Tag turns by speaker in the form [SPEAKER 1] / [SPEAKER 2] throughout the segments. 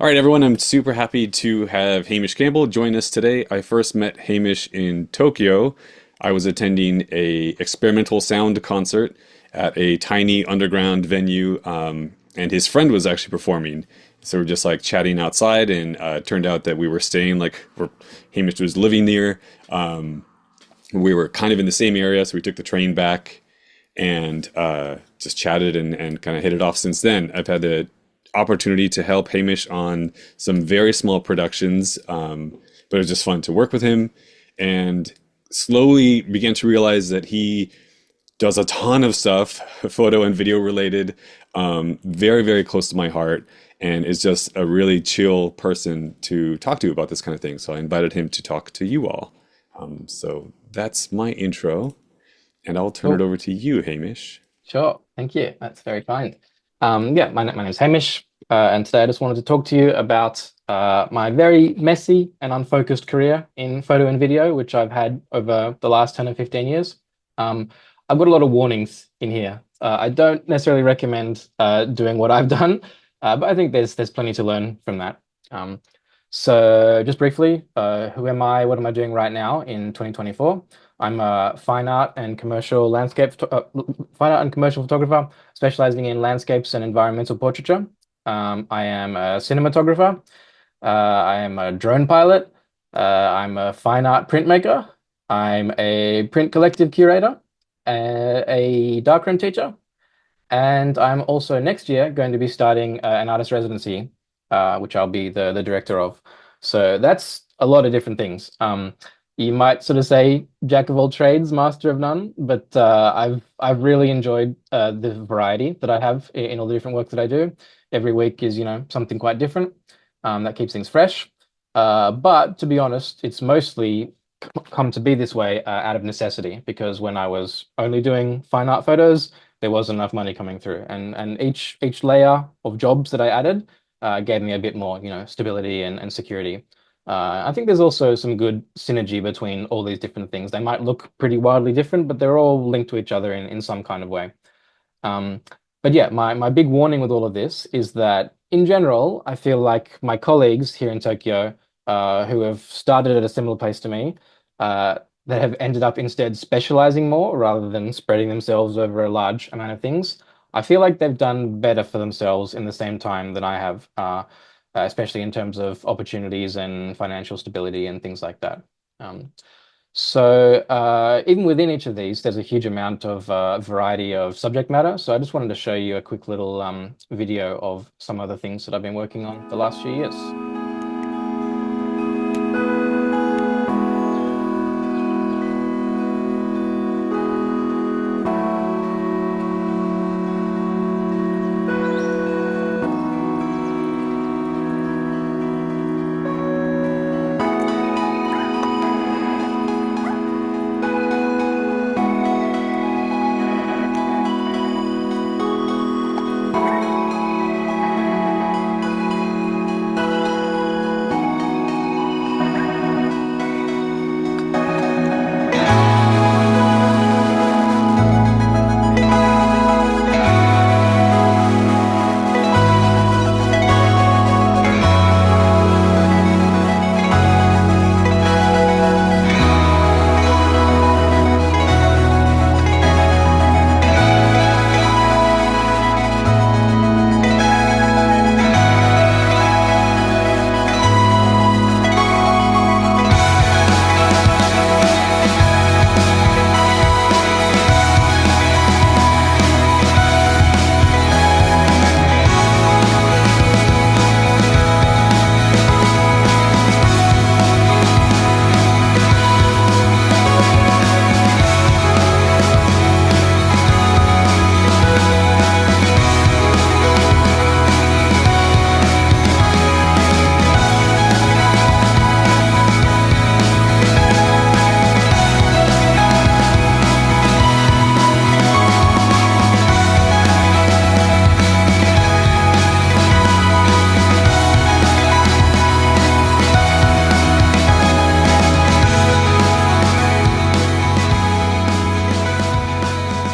[SPEAKER 1] All right, everyone, I'm super happy to have Hamish Campbell join us today. I first met Hamish in Tokyo. I was attending a experimental sound concert at a tiny underground venue, and his friend was actually performing. So we're just like chatting outside, and it turned out that we were staying like where Hamish was living near. We were kind of in the same area, so we took the train back and just chatted and kind of hit it off since then. I've had the opportunity to help Hamish on some very small productions, but it was just fun to work with him and slowly began to realize that he does a ton of stuff, photo and video related, very, very close to my heart, and is just a really chill person to talk to about this kind of thing. So I invited him to talk to you all. So that's my intro, and I'll turn it
[SPEAKER 2] Cool.
[SPEAKER 1] over to you, Hamish.
[SPEAKER 2] Sure. Thank you. That's very kind. Yeah, my name's Hamish, and today I just wanted to talk to you about my very messy and unfocused career in photo and video, which I've had over the last 10 or 15 years. Um, I've got a lot of warnings in here. I don't necessarily recommend doing what I've done, but I think there's plenty to learn from that. Um, so just briefly, who am I? What am I doing right now in 2024? I'm a fine art and commercial photographer, specializing in landscapes and environmental portraiture. I am a cinematographer. I am a drone pilot. I'm a fine art printmaker. I'm a print collective curator, a darkroom teacher, and I'm also next year going to be starting an artist residency, which I'll be the director of. So that's a lot of different things. You might sort of say jack of all trades, master of none, but I've really enjoyed the variety that I have in all the different work that I do. Every week is, something quite different. That keeps things fresh. But to be honest, it's mostly come to be this way out of necessity because when I was only doing fine art photos, there wasn't enough money coming through, and each layer of jobs that I added gave me a bit more, stability and security. I think there's also some good synergy between all these different things. They might look pretty wildly different, but they're all linked to each other in some kind of way. Um, but yeah, my big warning with all of this is that in general, I feel like my colleagues here in Tokyo, who have started at a similar place to me, uh, that have ended up instead specializing more rather than spreading themselves over a large amount of things. I feel like they've done better for themselves in the same time than I have, especially in terms of opportunities and financial stability and things like that. Um, so even within each of these, there's a huge amount of variety of subject matter. So I just wanted to show you a quick little video of some of the things that I've been working on the last few years.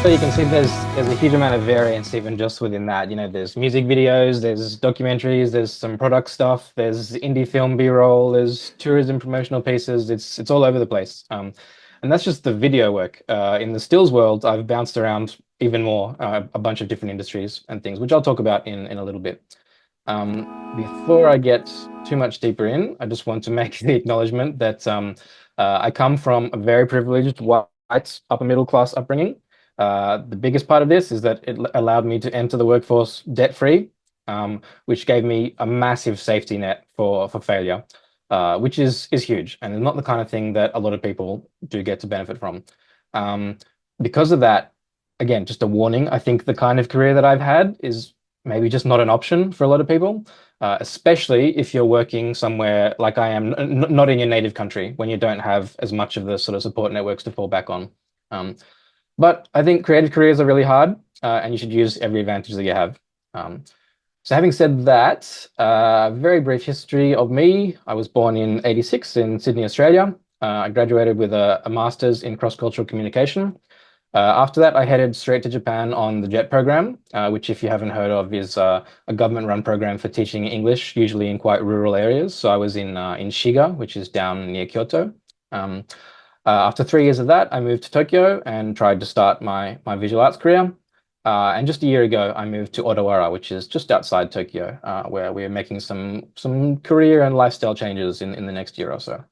[SPEAKER 2] So you can see there's a huge amount of variance even just within that. There's music videos, there's documentaries, there's some product stuff, there's indie film B-roll, there's tourism promotional pieces. It's all over the place. And that's just the video work. In the stills world, I've bounced around even more, a bunch of different industries and things, which I'll talk about in a little bit. Before I get too much deeper in, I just want to make the acknowledgement that I come from a very privileged white upper middle class upbringing. The biggest part of this is that it allowed me to enter the workforce debt-free, which gave me a massive safety net for failure, which is huge and not the kind of thing that a lot of people do get to benefit from. Um, because of that, again, just a warning, I think the kind of career that I've had is maybe just not an option for a lot of people, especially if you're working somewhere like I am, not in your native country, when you don't have as much of the sort of support networks to fall back on. Um, but I think creative careers are really hard, and you should use every advantage that you have. So having said that, very brief history of me. I was born in '86 in Sydney, Australia. I graduated with a master's in cross-cultural communication. After that, I headed straight to Japan on the JET program, which, if you haven't heard of, is a government-run program for teaching English, usually in quite rural areas. So I was in Shiga, which is down near Kyoto. Um, After 3 years of that, I moved to Tokyo and tried to start my visual arts career. And just a year ago, I moved to Odawara, which is just outside Tokyo, where we're making some career and lifestyle changes in the next year or so.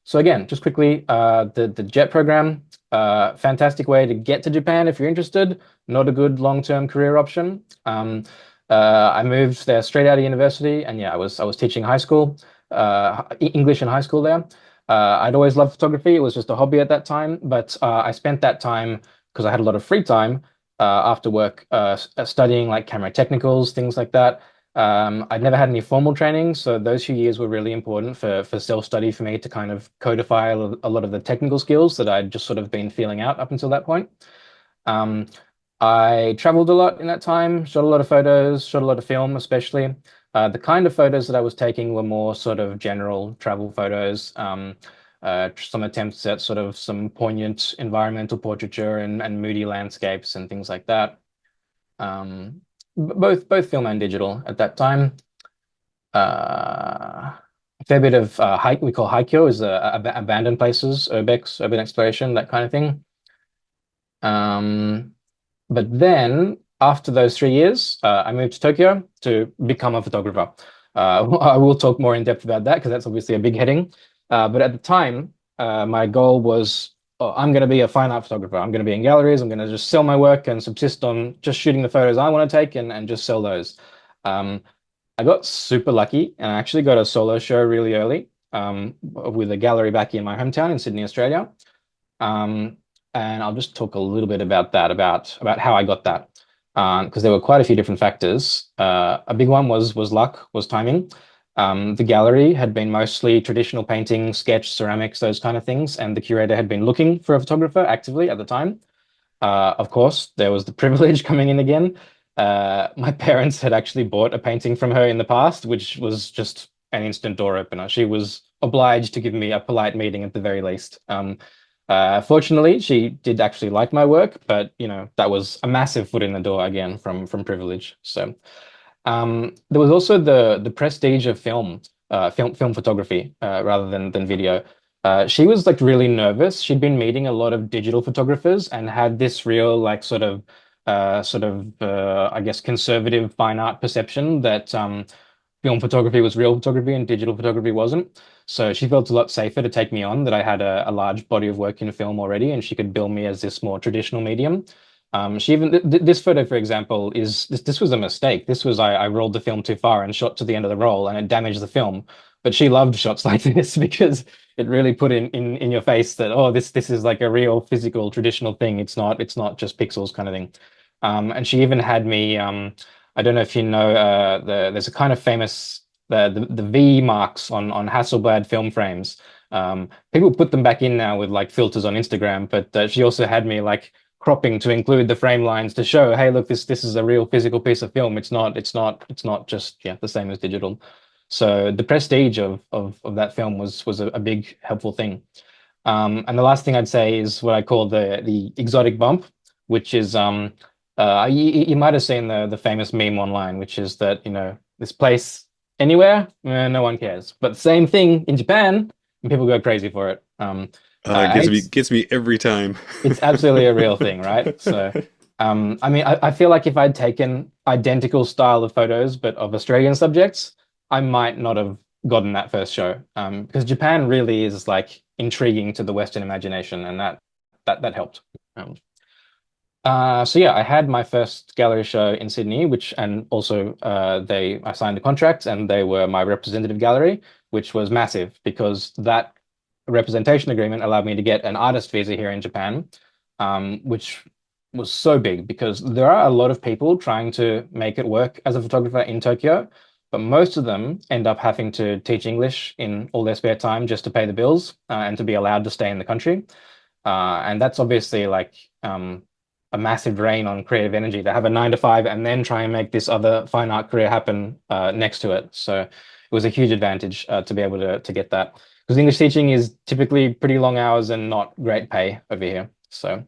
[SPEAKER 2] So again, just quickly, the JET program, fantastic way to get to Japan if you're interested. Not a good long-term career option. I moved there straight out of university, and yeah, I was teaching high school, English in high school there. I'd always loved photography. It was just a hobby at that time, but I spent that time because I had a lot of free time after work studying like camera technicals, things like that. I'd never had any formal training, so those few years were really important for self-study for me to kind of codify a lot of the technical skills that I'd just sort of been feeling out up until that point. Um, I traveled a lot in that time, shot a lot of photos, shot a lot of film, especially. The kind of photos that I was taking were more sort of general travel photos, some attempts at sort of some poignant environmental portraiture and moody landscapes and things like that. Both film and digital at that time. A fair bit of hike we call haikyo is abandoned places, urbex, urban exploration, that kind of thing. Um, but then after those 3 years, I moved to Tokyo to become a photographer. I will talk more in depth about that because that's obviously a big heading. But at the time, my goal was, oh, I'm going to be a fine art photographer. I'm going to be in galleries. I'm going to just sell my work and subsist on just shooting the photos I want to take and just sell those. Um, I got super lucky and I actually got a solo show really early with a gallery back in my hometown in Sydney, Australia. Um, and I'll just talk a little bit about that, about how I got that, because there were quite a few different factors. A big one was luck, was timing. The gallery had been mostly traditional painting, sketch, ceramics, those kind of things, and the curator had been looking for a photographer actively at the time. Of course, there was the privilege coming in again. My parents had actually bought a painting from her in the past, which was just an instant door opener. She was obliged to give me a polite meeting at the very least. Fortunately, she did actually like my work, but that was a massive foot in the door again from privilege. So there was also the prestige of film photography rather than video. She was like really nervous. She'd been meeting a lot of digital photographers and had this real like I guess conservative fine art perception that film photography was real photography and digital photography wasn't. So she felt a lot safer to take me on, that I had a large body of work in film already, and she could bill me as this more traditional medium. She even this photo, for example, is this was a mistake. This was I rolled the film too far and shot to the end of the roll, and it damaged the film. But she loved shots like this because it really put in your face that, oh, this is like a real physical traditional thing. It's not just pixels kind of thing. And she even had me. I don't know if you know there's a kind of famous the V marks on Hasselblad film frames. People put them back in now with like filters on Instagram, but she also had me like cropping to include the frame lines to show, hey, look, this is a real physical piece of film. It's not just the same as digital. So the prestige of that film was a big helpful thing. And the last thing I'd say is what I call the exotic bump, which is you might have seen the famous meme online, which is that, this place anywhere, no one cares. But same thing in Japan, and people go crazy for it.
[SPEAKER 1] It
[SPEAKER 2] And
[SPEAKER 1] gets me every time.
[SPEAKER 2] it's absolutely a real thing, right? So, I mean, I feel like if I'd taken identical style of photos, but of Australian subjects, I might not have gotten that first show. Because Japan really is like intriguing to the Western imagination, and that helped. Um, so yeah, I had my first gallery show in Sydney, which and also I signed a contract and they were my representative gallery, which was massive because that representation agreement allowed me to get an artist visa here in Japan, which was so big because there are a lot of people trying to make it work as a photographer in Tokyo, but most of them end up having to teach English in all their spare time just to pay the bills and to be allowed to stay in the country. And that's obviously like a massive drain on creative energy to have a 9 to 5 and then try and make this other fine art career happen next to it. So it was a huge advantage to be able to get that because English teaching is typically pretty long hours and not great pay over here. So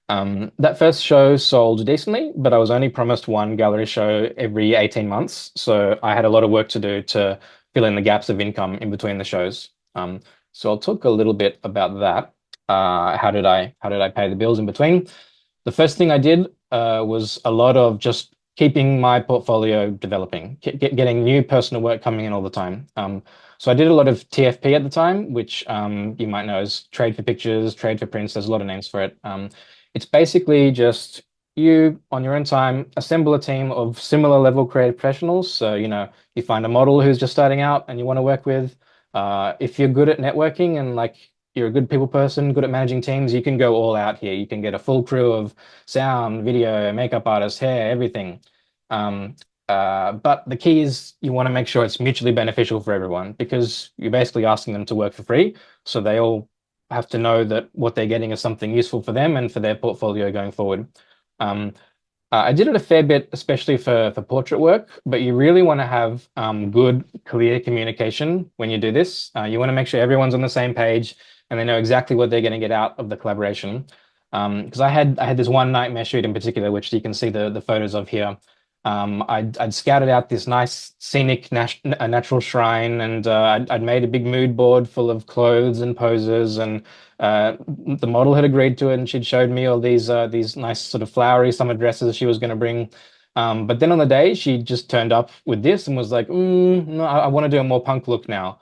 [SPEAKER 2] that first show sold decently, but I was only promised one gallery show every 18 months. So I had a lot of work to do to fill in the gaps of income in between the shows. So I'll talk a little bit about that. How did I pay the bills in between? The first thing I did was a lot of just keeping my portfolio developing, getting new personal work coming in all the time. So I did a lot of TFP at the time, which you might know as trade for pictures, trade for prints. There's a lot of names for it. It's basically just you on your own time assemble a team of similar level creative professionals. So, you find a model who's just starting out and you want to work with. If you're good at networking and like you're a good people person, good at managing teams, you can go all out here. You can get a full crew of sound, video, makeup artists, hair, everything. But the key is you want to make sure it's mutually beneficial for everyone because you're basically asking them to work for free. So they all have to know that what they're getting is something useful for them and for their portfolio going forward. Um, I did it a fair bit, especially for portrait work, but you really want to have good, clear communication when you do this. You want to make sure everyone's on the same page and they know exactly what they're going to get out of the collaboration. Because I had this one nightmare shoot in particular, which you can see the photos of here. I'd scouted out this nice scenic natural shrine, and I'd made a big mood board full of clothes and poses, and the model had agreed to it, and she'd showed me all these nice sort of flowery summer dresses she was going to bring. But then on the day, she just turned up with this and was like, "No, I want to do a more punk look now,"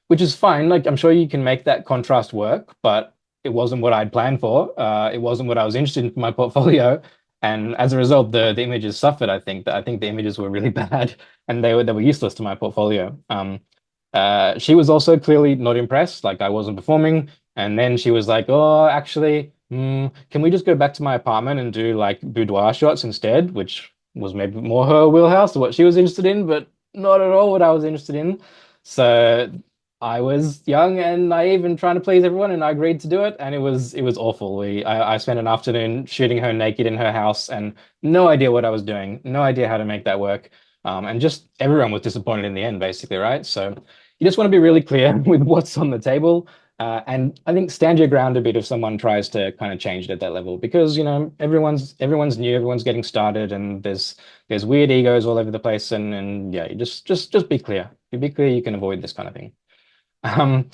[SPEAKER 2] which is fine. Like I'm sure you can make that contrast work, but it wasn't what I'd planned for. It wasn't what I was interested in for my portfolio. And as a result, the images suffered. I think the images were really bad, and they were useless to my portfolio. She was also clearly not impressed. Like I wasn't performing, and then she was like, "Oh, actually, can we just go back to my apartment and do like boudoir shots instead?" Which was maybe more her wheelhouse or what she was interested in, but not at all what I was interested in. So I was young and naive and trying to please everyone, and I agreed to do it, and it was awful. I spent an afternoon shooting her naked in her house, and no idea what I was doing, no idea how to make that work, and just everyone was disappointed in the end, basically, right? So you just want to be really clear with what's on the table, and I think stand your ground a bit if someone tries to kind of change it at that level, because everyone's new, everyone's getting started, and there's weird egos all over the place, and yeah, you just be clear. If you be clear, you can avoid this kind of thing. Um,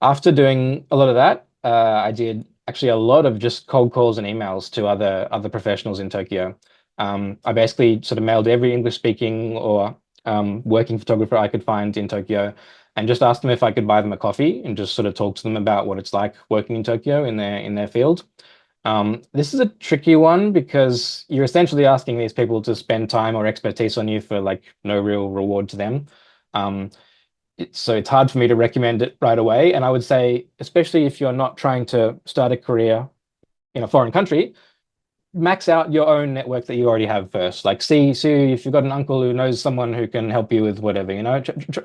[SPEAKER 2] After doing a lot of that, I did actually a lot of just cold calls and emails to other professionals in Tokyo. I basically sort of mailed every English speaking or working photographer I could find in Tokyo and just asked them if I could buy them a coffee and just sort of talk to them about what it's like working in Tokyo in their field. This is a tricky one because you're essentially asking these people to spend time or expertise on you for like no real reward to them. Um, so it's hard for me to recommend it right away. And I would say, especially if you're not trying to start a career in a foreign country, max out your own network that you already have first. Like see if you've got an uncle who knows someone who can help you with whatever,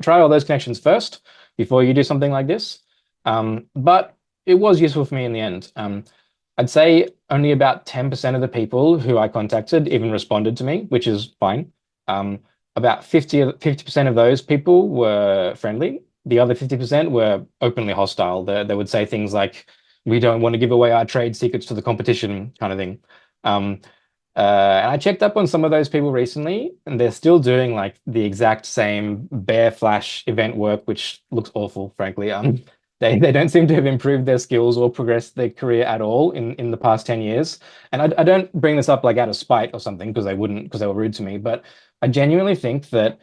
[SPEAKER 2] try all those connections first before you do something like this. But it was useful for me in the end. I'd say only about 10% of the people who I contacted even responded to me, which is fine. About 50% of those people were friendly, the other 50% were openly hostile. They would say things like, "We don't want to give away our trade secrets to the competition," kind of thing. Um, and I checked up on some of those people recently, and they're still doing like the exact same bare flash event work, which looks awful, frankly. They don't seem to have improved their skills or progressed their career at all in the past 10 years. And I don't bring this up like out of spite or something because they wouldn't, because they were rude to me, but I genuinely think that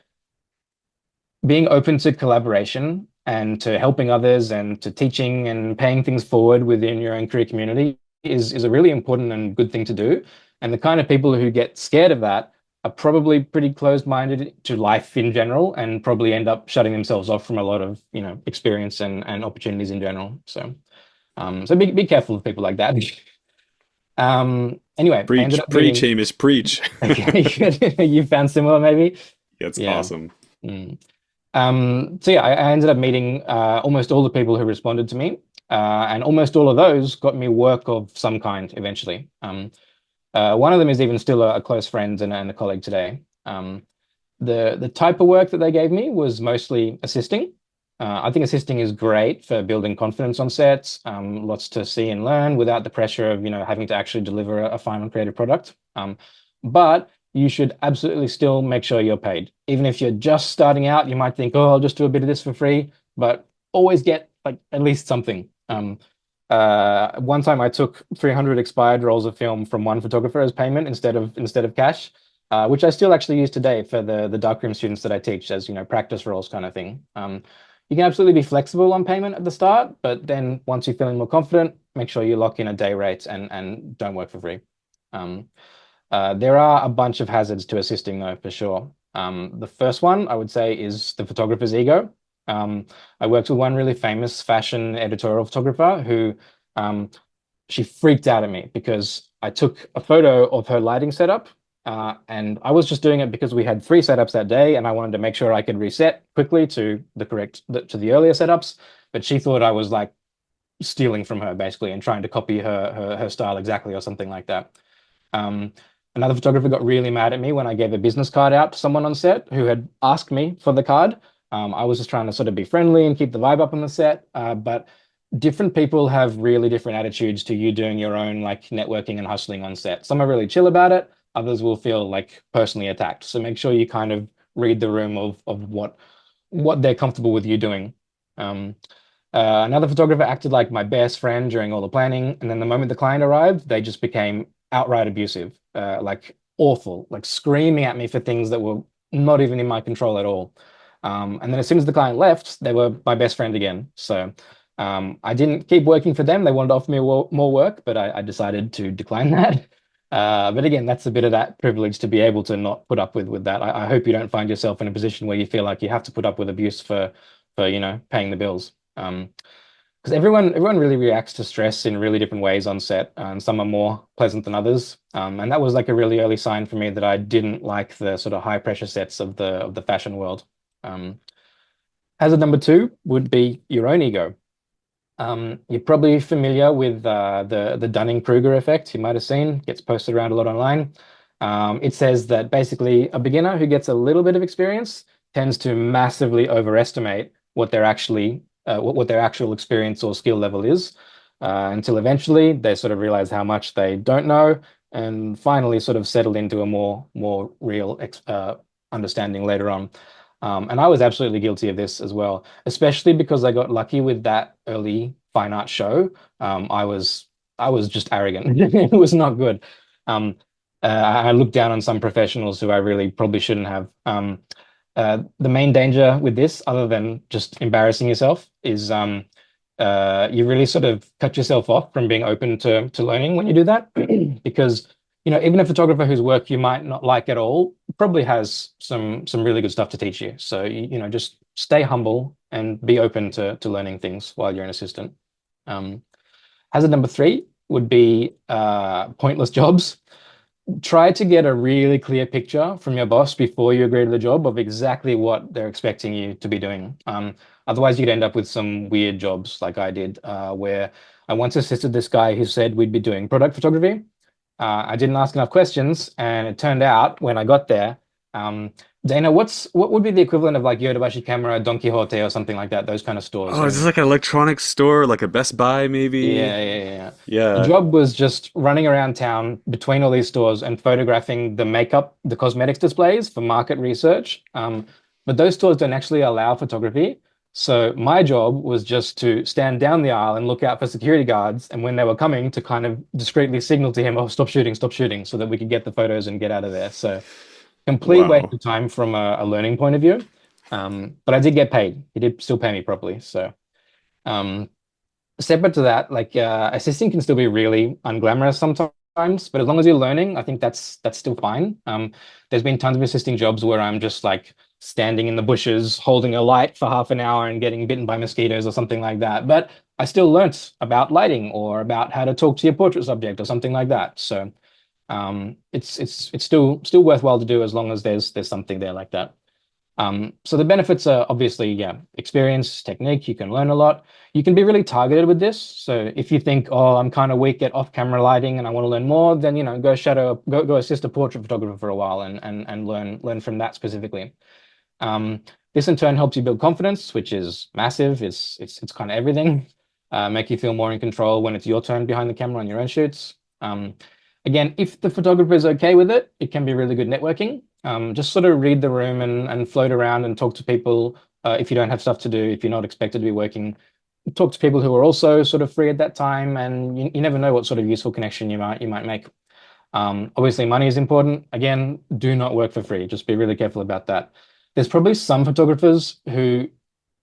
[SPEAKER 2] being open to collaboration and to helping others and to teaching and paying things forward within your own career community is a really important and good thing to do. And the kind of people who get scared of that are probably pretty closed-minded to life in general and probably end up shutting themselves off from a lot of, experience and opportunities in general. So be careful of people like that. Anyway, I ended
[SPEAKER 1] Preach,
[SPEAKER 2] up
[SPEAKER 1] preach,
[SPEAKER 2] meeting.
[SPEAKER 1] Hamish, preach.
[SPEAKER 2] Okay, you found similar maybe.
[SPEAKER 1] That's
[SPEAKER 2] Yeah.
[SPEAKER 1] awesome.
[SPEAKER 2] Mm. So yeah, I ended up meeting almost all the people who responded to me, and almost all of those got me work of some kind eventually. One of them is even still a close friend and a colleague today. The type of work that they gave me was mostly assisting. I think assisting is great for building confidence on sets, lots to see and learn without the pressure of, having to actually deliver a final creative product. But you should absolutely still make sure you're paid. Even if you're just starting out, you might think, oh, I'll just do a bit of this for free, but always get like at least something. One time I took 300 expired rolls of film from one photographer as payment instead of cash, which I still actually use today for the darkroom students that I teach as, practice rolls kind of thing. You can absolutely be flexible on payment at the start, but then once you're feeling more confident, make sure you lock in a day rate and don't work for free. Um, there are a bunch of hazards to assisting though, for sure. The first one I would say is the photographer's ego. I worked with one really famous fashion editorial photographer who she freaked out at me because I took a photo of her lighting setup, and I was just doing it because we had three setups that day, and I wanted to make sure I could reset quickly to the earlier setups. But she thought I was like stealing from her basically and trying to copy her style exactly or something like that. Um, Another photographer got really mad at me when I gave a business card out to someone on set who had asked me for the card. I was just trying to sort of be friendly and keep the vibe up on the set, but different people have really different attitudes to you doing your own like networking and hustling on set. Some are really chill about it. Others will feel like personally attacked. So make sure you kind of read the room of what they're comfortable with you doing. Um, another photographer acted like my best friend during all the planning, and then the moment the client arrived, they just became outright abusive, like awful, like screaming at me for things that were not even in my control at all. And then as soon as the client left, they were my best friend again. So I didn't keep working for them. They wanted to offer me more work, but I decided to decline that. But again, that's a bit of that privilege to be able to not put up with that. I hope you don't find yourself in a position where you feel like you have to put up with abuse for paying the bills. Because everyone really reacts to stress in really different ways on set, and some are more pleasant than others. And that was like a really early sign for me that I didn't like the sort of high pressure sets of the fashion world. Um, Hazard number two would be your own ego. You're probably familiar with the Dunning-Kruger effect. You might have seen, gets posted around a lot online. It says that basically a beginner who gets a little bit of experience tends to massively overestimate what their actual experience or skill level is, until eventually they sort of realize how much they don't know, and finally sort of settle into a more real understanding later on. And I was absolutely guilty of this as well, especially because I got lucky with that early fine art show. I was just arrogant. It was not good. Um, I looked down on some professionals who I really probably shouldn't have. The main danger with this, other than just embarrassing yourself, is you really sort of cut yourself off from being open to learning when you do that. Because, even a photographer whose work you might not like at all probably has some really good stuff to teach you. So, just stay humble and be open to learning things while you're an assistant. Um, Hazard number three would be pointless jobs. Try to get a really clear picture from your boss before you agree to the job of exactly what they're expecting you to be doing. Otherwise, you'd end up with some weird jobs like I did, where I once assisted this guy who said we'd be doing product photography. I didn't ask enough questions, and it turned out when I got there, Dana, what would be the equivalent of like Yodobashi Camera, Don Quixote, or something like that? Those kind of stores
[SPEAKER 1] Oh, is this
[SPEAKER 2] in
[SPEAKER 1] like an electronics store, like a Best Buy, maybe?
[SPEAKER 2] yeah. The
[SPEAKER 1] Yeah.
[SPEAKER 2] job was just running around town between all these stores and photographing the makeup, the cosmetics displays for market research. But those stores don't actually allow photography. So my job was just to stand down the aisle and look out for security guards. And when they were coming, to kind of discreetly signal to him, "Oh, stop shooting," so that we could get the photos and get out of there. So complete waste
[SPEAKER 1] Wow.
[SPEAKER 2] of time from a learning point of view. But I did get paid. He did still pay me properly. So. Um, Separate to that, like assisting can still be really unglamorous sometimes, but as long as you're learning, I think that's still fine. There's been tons of assisting jobs where I'm just like standing in the bushes, holding a light for half an hour and getting bitten by mosquitoes or something like that. But I still learnt about lighting or about how to talk to your portrait subject or something like that. So it's still worthwhile to do as long as there's something there like that. So the benefits are obviously, yeah, experience, technique, you can learn a lot. You can be really targeted with this. So if you think, oh, I'm kind of weak at off-camera lighting and I want to learn more, then go assist a portrait photographer for a while and learn from that specifically. Um, this in turn helps you build confidence, which is massive. It's kind of everything. Make you feel more in control when it's your turn behind the camera on your own shoots. Again, if the photographer is okay with it, it can be really good networking. Just sort of read the room and float around and talk to people if you don't have stuff to do, if you're not expected to be working. Talk to people who are also sort of free at that time, and you never know what sort of useful connection you might make. Obviously, money is important. Again, do not work for free. Just be really careful about that. There's probably some photographers who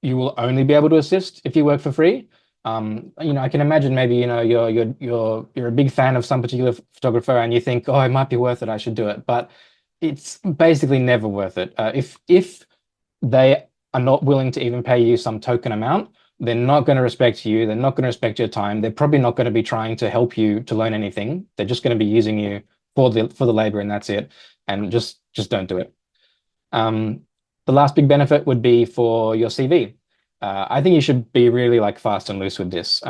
[SPEAKER 2] you will only be able to assist if you work for free. I can imagine maybe, you're a big fan of some particular photographer and you think, oh, it might be worth it. I should do it. But it's basically never worth it. If they are not willing to even pay you some token amount, they're not going to respect you. They're not going to respect your time. They're probably not going to be trying to help you to learn anything. They're just going to be using you for the labor, and that's it. And just don't do it. Um, the last big benefit would be for your CV. I think you should be really like fast and loose with this.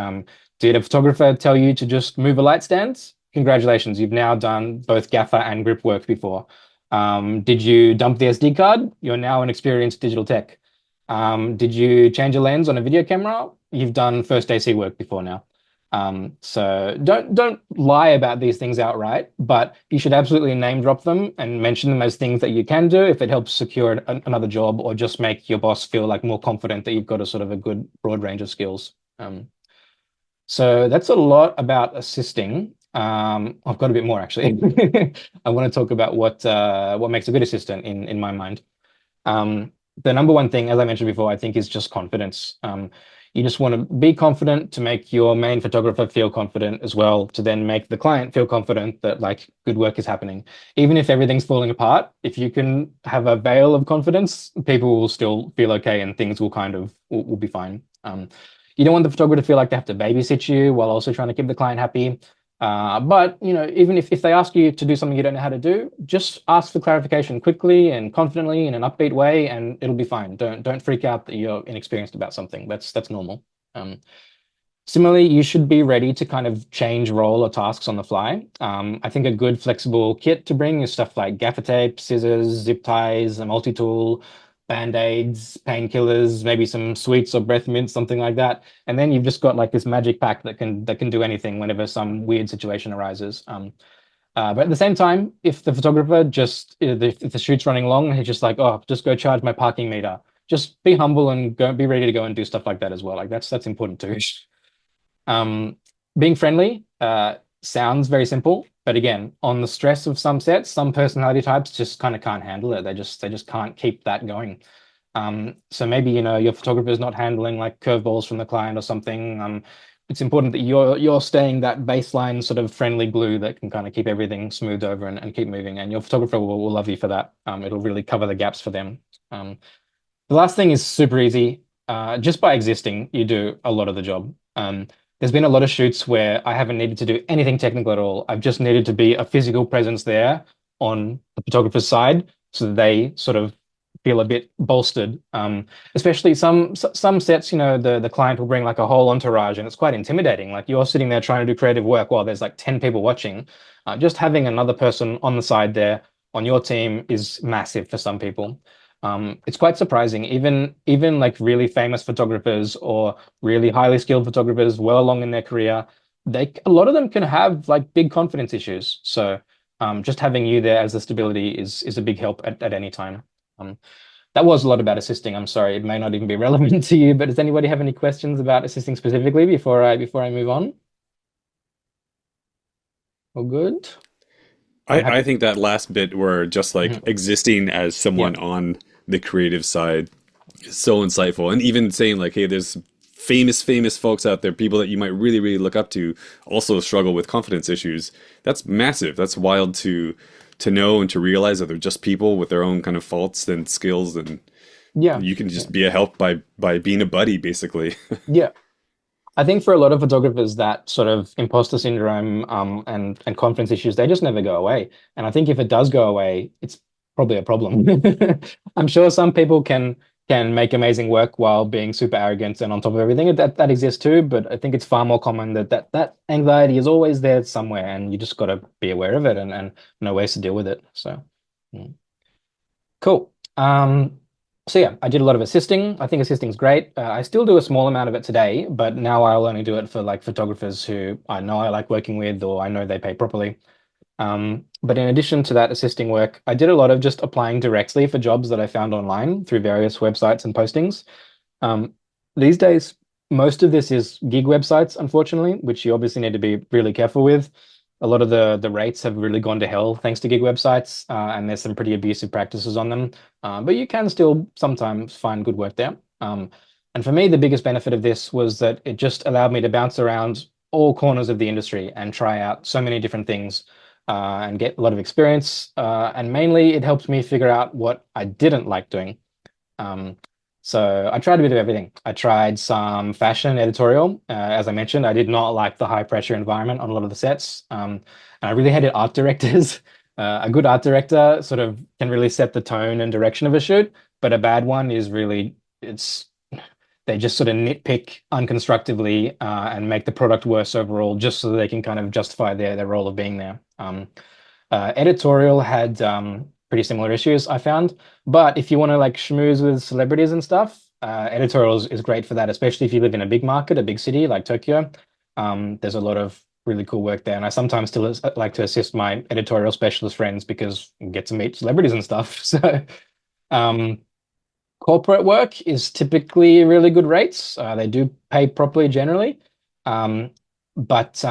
[SPEAKER 2] Did a photographer tell you to just move a light stand? Congratulations, you've now done both gaffer and grip work before. Did you dump the SD card? You're now an experienced digital tech. Did you change a lens on a video camera? You've done first AC work before now. So don't lie about these things outright, but you should absolutely name drop them and mention them as things that you can do if it helps secure another job or just make your boss feel like more confident that you've got a sort of a good broad range of skills. So that's a lot about assisting. I've got a bit more actually. I want to talk about what makes a good assistant in my mind. The number one thing, as I mentioned before, I think is just confidence. You just want to be confident to make your main photographer feel confident as well, to then make the client feel confident that like good work is happening. Even if everything's falling apart, if you can have a veil of confidence, people will still feel okay and things will will be fine. You don't want the photographer to feel like they have to babysit you while also trying to keep the client happy. But even if they ask you to do something you don't know how to do, just ask for clarification quickly and confidently in an upbeat way, and it'll be fine. Don't freak out that you're inexperienced about something. That's normal. Similarly, you should be ready to kind of change role or tasks on the fly. I think a good flexible kit to bring is stuff like gaffer tape, scissors, zip ties, a multi-tool, band-aids, painkillers, maybe some sweets or breath mints, something like that. And then you've just got like this magic pack that can do anything whenever some weird situation arises. But at the same time, if the photographer if the shoot's running long, he's just like, oh, just go charge my parking meter. Just be humble and be ready to go and do stuff like that as well. Like that's important too. Um, Being friendly sounds very simple, but again, on the stress of some sets, some personality types just kind of can't handle it. They just can't keep that going. So maybe your photographer is not handling like curveballs from the client or something. It's important that you're staying that baseline sort of friendly glue that can kind of keep everything smoothed over and keep moving. And your photographer will love you for that. It'll really cover the gaps for them. The last thing is super easy. Just by existing, you do a lot of the job. There's been a lot of shoots where I haven't needed to do anything technical at all. I've just needed to be a physical presence there on the photographer's side so that they sort of feel a bit bolstered. Especially some sets, the client will bring like a whole entourage and it's quite intimidating. Like you're sitting there trying to do creative work while there's like 10 people watching. Just having another person on the side there on your team is massive for some people. It's quite surprising. Even like really famous photographers or really highly skilled photographers, well along in their career, they a lot of them can have like big confidence issues. So just having you there as the stability is a big help at any time. Um, that was a lot about assisting. I'm sorry, it may not even be relevant to you, but does anybody have any questions about assisting specifically before I move on? All good. I'm
[SPEAKER 1] I
[SPEAKER 2] happy.
[SPEAKER 1] think that last bit where just like
[SPEAKER 2] Mhm.
[SPEAKER 1] existing as
[SPEAKER 2] Yeah.
[SPEAKER 1] someone on the creative side is so insightful. And even saying like, hey, there's famous folks out there, people that you might really look up to, also struggle with confidence issues. That's massive. That's wild to know and to realize that they're just people with their own kind of faults and skills, and
[SPEAKER 2] Yeah.
[SPEAKER 1] you can
[SPEAKER 2] Yeah.
[SPEAKER 1] just be a help by being a buddy, basically.
[SPEAKER 2] Yeah. I think for a lot of photographers, that sort of imposter syndrome and confidence issues, they just never go away. And I think if it does go away, it's probably a problem. I'm sure some people can make amazing work while being super arrogant and on top of everything. That exists too, but I think it's far more common that anxiety is always there somewhere, and you just got to be aware of it and know ways to deal with it. So. mm. Cool. So yeah, I did a lot of assisting. I think assisting is great. I still do a small amount of it today, but now I'll only do it for like photographers who I know I like working with or I know they pay properly. But in addition to that assisting work, I did a lot of just applying directly for jobs that I found online through various websites and postings. Um, these days, most of this is gig websites, unfortunately, which you obviously need to be really careful with. A lot of the rates have really gone to hell thanks to gig websites, and there's some pretty abusive practices on them. But you can still sometimes find good work there. And for me, the biggest benefit of this was that it just allowed me to bounce around all corners of the industry and try out so many different things and get a lot of experience. And mainly, it helped me figure out what I didn't like doing. Um, so I tried a bit of everything. I tried some fashion editorial. As I mentioned, I did not like the high pressure environment on a lot of the sets. And I really hated art directors. A good art director sort of can really set the tone and direction of a shoot, but a bad one is really, it's they just sort of nitpick unconstructively and make the product worse overall just so they can kind of justify their role of being there. Editorial had pretty similar issues, I found. But if you want to like schmooze with celebrities and stuff, editorial is great for that, especially if you live in a big market, a big city like Tokyo. There's a lot of really cool work there. And I sometimes still like to assist my editorial specialist friends because you get to meet celebrities and stuff. So um, corporate work is typically really good rates. They do pay properly generally. Um, but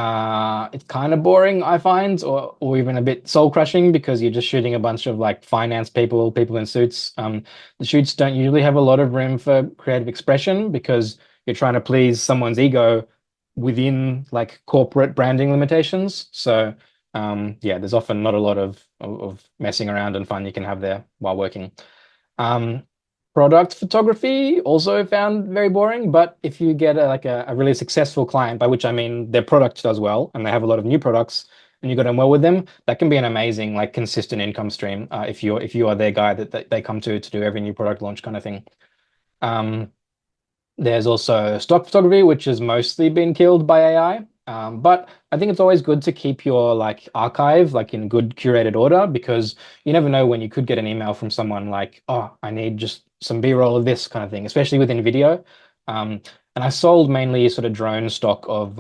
[SPEAKER 2] it's kind of boring, I find, or even a bit soul crushing because you're just shooting a bunch of like finance people, people in suits. The shoots don't usually have a lot of room for creative expression because you're trying to please someone's ego within like corporate branding limitations. So yeah, there's often not a lot of messing around and fun you can have there while working. Um, Product photography also found very boring, but if you get a really successful client, by which I mean their product does well and they have a lot of new products and you got on well with them, that can be an amazing like consistent income stream if you are their guy that they come to do every new product launch kind of thing. Um, there's also stock photography, which has mostly been killed by AI. But I think it's always good to keep your like archive like in good curated order because you never know when you could get an email from someone like, oh, I need just some B-roll of this kind of thing, especially within video. Um, and I sold mainly sort of drone stock of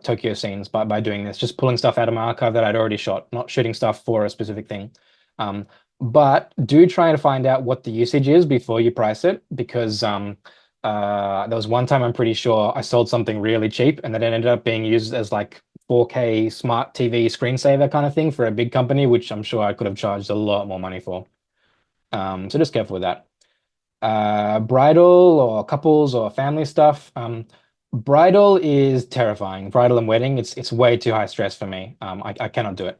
[SPEAKER 2] Tokyo scenes by doing this, just pulling stuff out of my archive that I'd already shot, not shooting stuff for a specific thing. Um, but do try to find out what the usage is before you price it because there was one time I'm pretty sure I sold something really cheap and that ended up being used as like 4K smart TV screensaver kind of thing for a big company, which I'm sure I could have charged a lot more money for. So just careful with that. Bridal or couples or family stuff. Bridal is terrifying. Bridal and wedding, it's way too high stress for me. I cannot do it.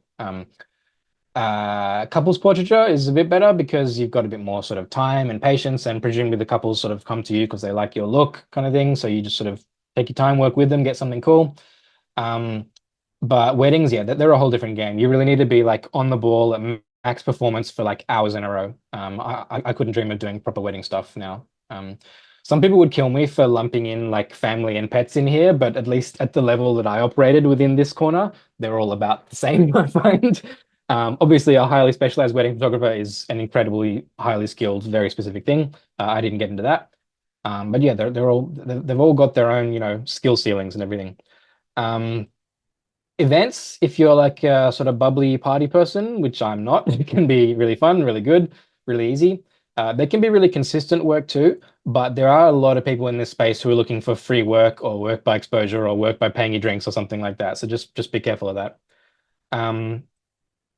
[SPEAKER 2] Couples portraiture is a bit better because you've got a bit more sort of time and patience, and presumably the couples sort of come to you because they like your look, kind of thing. So you just sort of take your time, work with them, get something cool. Um, but weddings, yeah, they're a whole different game. You really need to be like on the ball at max performance for like hours in a row. I couldn't dream of doing proper wedding stuff now. Some people would kill me for lumping in like family and pets in here, but at least at the level that I operated within this corner, they're all about the same, I find. Obviously, a highly specialized wedding photographer is an incredibly highly skilled, very specific thing. I didn't get into that. But yeah, they've all got their own, skill ceilings and everything. Um, Events, if you're like a sort of bubbly party person, which I'm not, it can be really fun, really good, really easy. They can be really consistent work too, but there are a lot of people in this space who are looking for free work or work by exposure or work by paying you drinks or something like that. So just be careful of that. Um,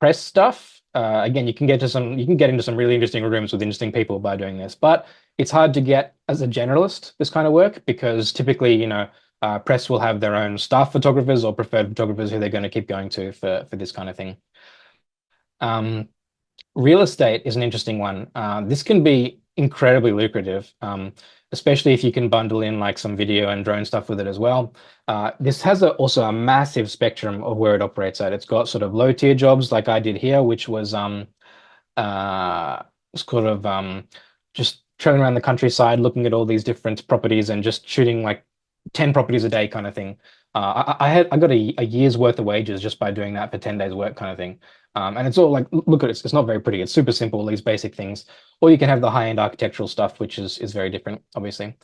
[SPEAKER 2] Press stuff. Again, you can get into some really interesting rooms with interesting people by doing this, but it's hard to get as a generalist this kind of work because typically, press will have their own staff photographers or preferred photographers who they're going to keep going to for this kind of thing. Um, Real estate is an interesting one. This can be incredibly lucrative, especially if you can bundle in like some video and drone stuff with it as well. This has also a massive spectrum of where it operates at. It's got sort of low tier jobs like I did here, which uh, sort of just traveling around the countryside, looking at all these different properties and just shooting like 10 properties a day kind of thing. I got a year's worth of wages just by doing that for 10 days work kind of thing. And it's all like, look at it, it's not very pretty. It's super simple, these basic things. Or you can have the high-end architectural stuff, which is very different, obviously.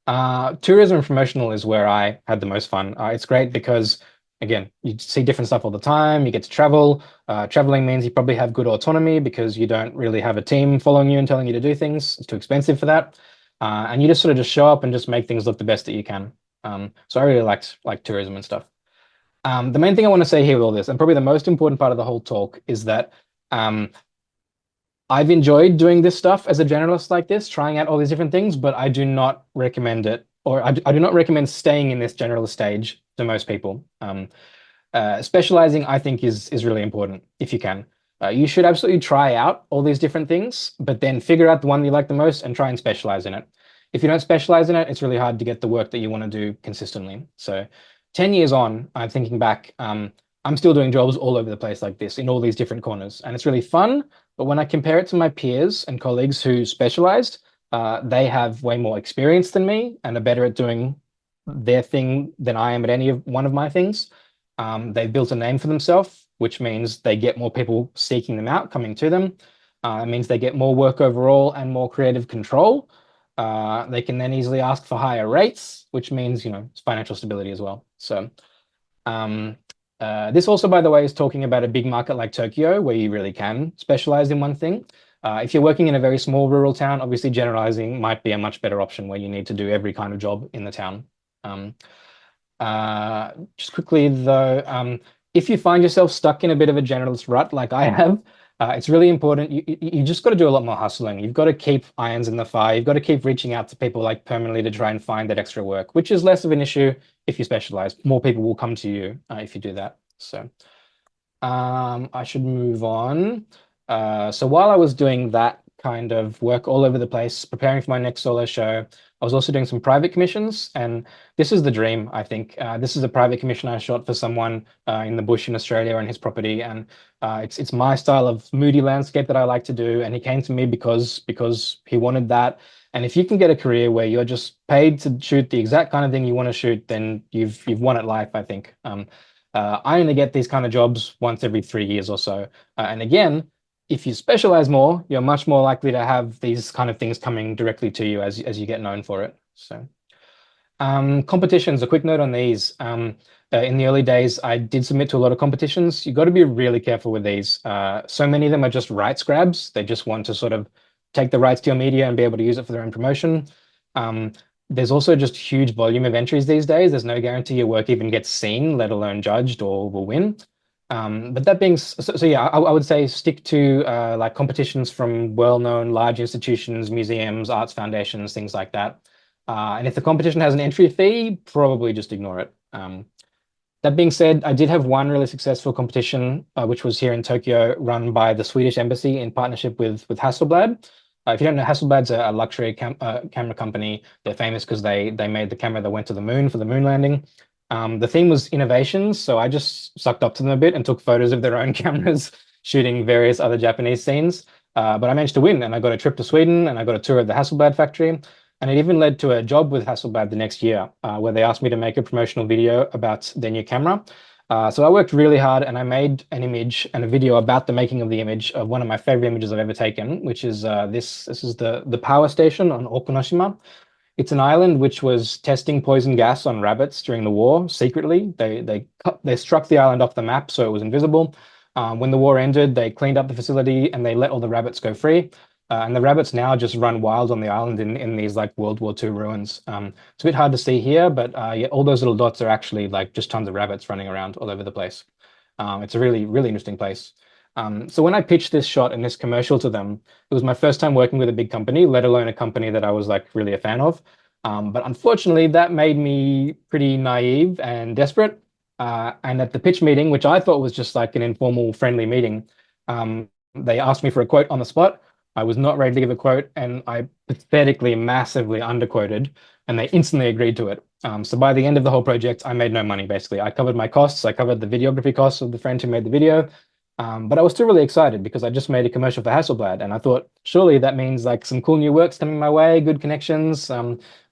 [SPEAKER 2] Tourism and promotional is where I had the most fun. It's great because, again, you see different stuff all the time. You get to travel. Traveling means you probably have good autonomy because you don't really have a team following you and telling you to do things. It's too expensive for that. And you just sort of just show up and just make things look the best that you can. So I really liked like tourism and stuff. The main thing I want to say here with all this, and probably the most important part of the whole talk, is that um, I've enjoyed doing this stuff as a generalist like this, trying out all these different things, but I do not recommend it, or I do not recommend staying in this generalist stage to most people. Specializing, I think, is really important if you can. You should absolutely try out all these different things, but then figure out the one you like the most and try and specialize in it. If you don't specialize in it, it's really hard to get the work that you want to do consistently. So 10 years on, I'm thinking back, I'm still doing jobs all over the place like this in all these different corners. And it's really fun. But when I compare it to my peers and colleagues who specialized, they have way more experience than me and are better at doing their thing than I am at any of one of my things. They've built a name for themselves, which means they get more people seeking them out, coming to them. It means they get more work overall and more creative control. They can then easily ask for higher rates, which means, financial stability as well. So, um, this also, by the way, is talking about a big market like Tokyo, where you really can specialize in one thing. If you're working in a very small rural town, obviously generalizing might be a much better option where you need to do every kind of job in the town. Um, just quickly though, if you find yourself stuck in a bit of a generalist rut like I have, it's really important. You just got to do a lot more hustling. You've got to keep irons in the fire. You've got to keep reaching out to people like permanently to try and find that extra work, which is less of an issue if you specialize. More people will come to you if you do that. So I should move on. So while I was doing that kind of work all over the place, preparing for my next solo show, I was also doing some private commissions, and this is the dream, I think. This is a private commission I shot for someone in the bush in Australia on his property, and it's my style of moody landscape that I like to do. And he came to me because he wanted that. And if you can get a career where you're just paid to shoot the exact kind of thing you want to shoot, then you've won at life, I think. I only get these kind of jobs once every 3 years or so. And again, if you specialize more, you're much more likely to have these kind of things coming directly to you as you get known for it. So, competitions, a quick note on these. In the early days, I did submit to a lot of competitions. You've got to be really careful with these. So many of them are just rights grabs. They just want to sort of take the rights to your media and be able to use it for their own promotion. There's also just huge volume of entries these days. There's no guarantee your work even gets seen, let alone judged or will win. But that being so, yeah, I would say stick to like competitions from well-known large institutions, museums, arts foundations, things like that. And if the competition has an entry fee, probably just ignore it. That being said, I did have one really successful competition, which was here in Tokyo, run by the Swedish embassy in partnership with Hasselblad. If you don't know, Hasselblad's a luxury camera company. They're famous because they made the camera that went to the moon for the moon landing. The theme was innovations, so I just sucked up to them a bit and took photos of their own cameras, shooting various other Japanese scenes. But I managed to win, and I got a trip to Sweden, and I got a tour of the Hasselblad factory, and it even led to a job with Hasselblad the next year, where they asked me to make a promotional video about their new camera. So I worked really hard and I made an image and a video about the making of the image of one of my favorite images I've ever taken, which is this. This is the power station on Okunoshima. It's an island which was testing poison gas on rabbits during the war secretly. They struck the island off the map so it was invisible. When the war ended, they cleaned up the facility and they let all the rabbits go free. And the rabbits now just run wild on the island in these like World War II ruins. It's a bit hard to see here, but yeah, all those little dots are actually like just tons of rabbits running around all over the place. It's a really, really interesting place. So when I pitched this shot and this commercial to them, it was my first time working with a big company, let alone a company that I was like really a fan of. But unfortunately, that made me pretty naive and desperate. And at the pitch meeting, which I thought was just like an informal, friendly meeting, they asked me for a quote on the spot. I was not ready to give a quote, and I pathetically, massively underquoted, and they instantly agreed to it. So by the end of the whole project, I made no money, basically. I covered my costs, I covered the videography costs of the friend who made the video. But I was still really excited because I just made a commercial for Hasselblad, and I thought surely that means like some cool new works coming my way, good connections,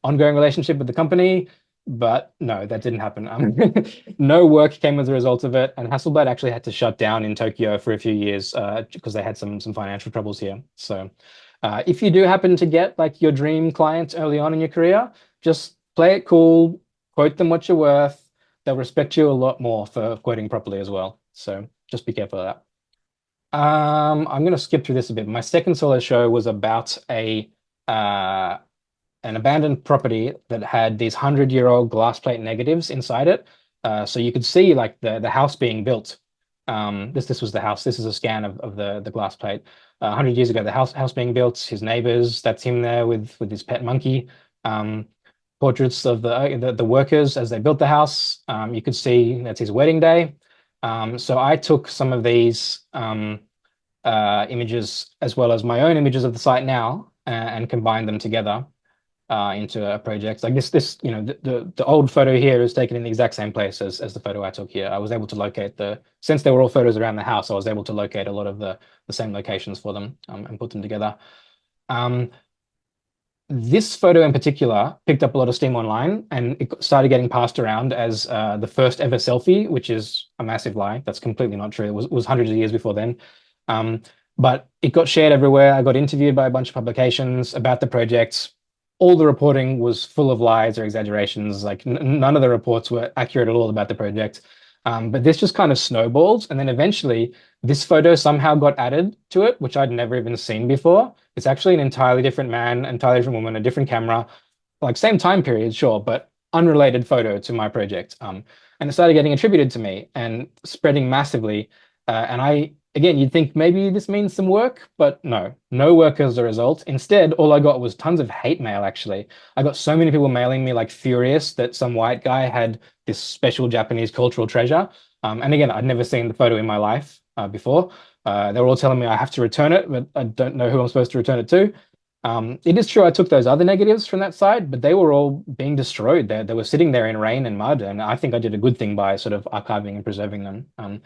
[SPEAKER 2] ongoing relationship with the company. But no, that didn't happen. No work came as a result of it, and Hasselblad actually had to shut down in Tokyo for a few years because they had some financial troubles here. So, if you do happen to get like your dream client early on in your career, just play it cool, quote them what you're worth. They'll respect you a lot more for quoting properly as well. So just be careful of that. I'm going to skip through this a bit. My second solo show was about a an abandoned property that had these 100-year-old glass plate negatives inside it. So you could see like the house being built. This was the house. This is a scan of the glass plate. 100 years ago, the house being built, his neighbors, that's him there with his pet monkey. Portraits of the workers as they built the house. You could see that's his wedding day. So I took some of these images as well as my own images of the site now and combined them together into a project. I guess this, the old photo here is taken in the exact same place as the photo I took here. I was able to locate since they were all photos around the house, I was able to locate a lot of the same locations for them and put them together. This photo in particular picked up a lot of steam online and it started getting passed around as the first ever selfie, which is a massive lie. That's completely not true. It was hundreds of years before then. But it got shared everywhere. I got interviewed by a bunch of publications about the project. All the reporting was full of lies or exaggerations. Like none of the reports were accurate at all about the project. But this just kind of snowballed. And then eventually this photo somehow got added to it, which I'd never even seen before. It's actually an entirely different man, entirely different woman, a different camera, like same time period, sure, but unrelated photo to my project. And it started getting attributed to me and spreading massively. Again, you'd think maybe this means some work, but no work as a result. Instead, all I got was tons of hate mail, actually. I got so many people mailing me like furious that some white guy had this special Japanese cultural treasure. And again, I'd never seen the photo in my life before. They were all telling me I have to return it, but I don't know who I'm supposed to return it to. It is true I took those other negatives from that side, but they were all being destroyed. They were sitting there in rain and mud, and I think I did a good thing by sort of archiving and preserving them.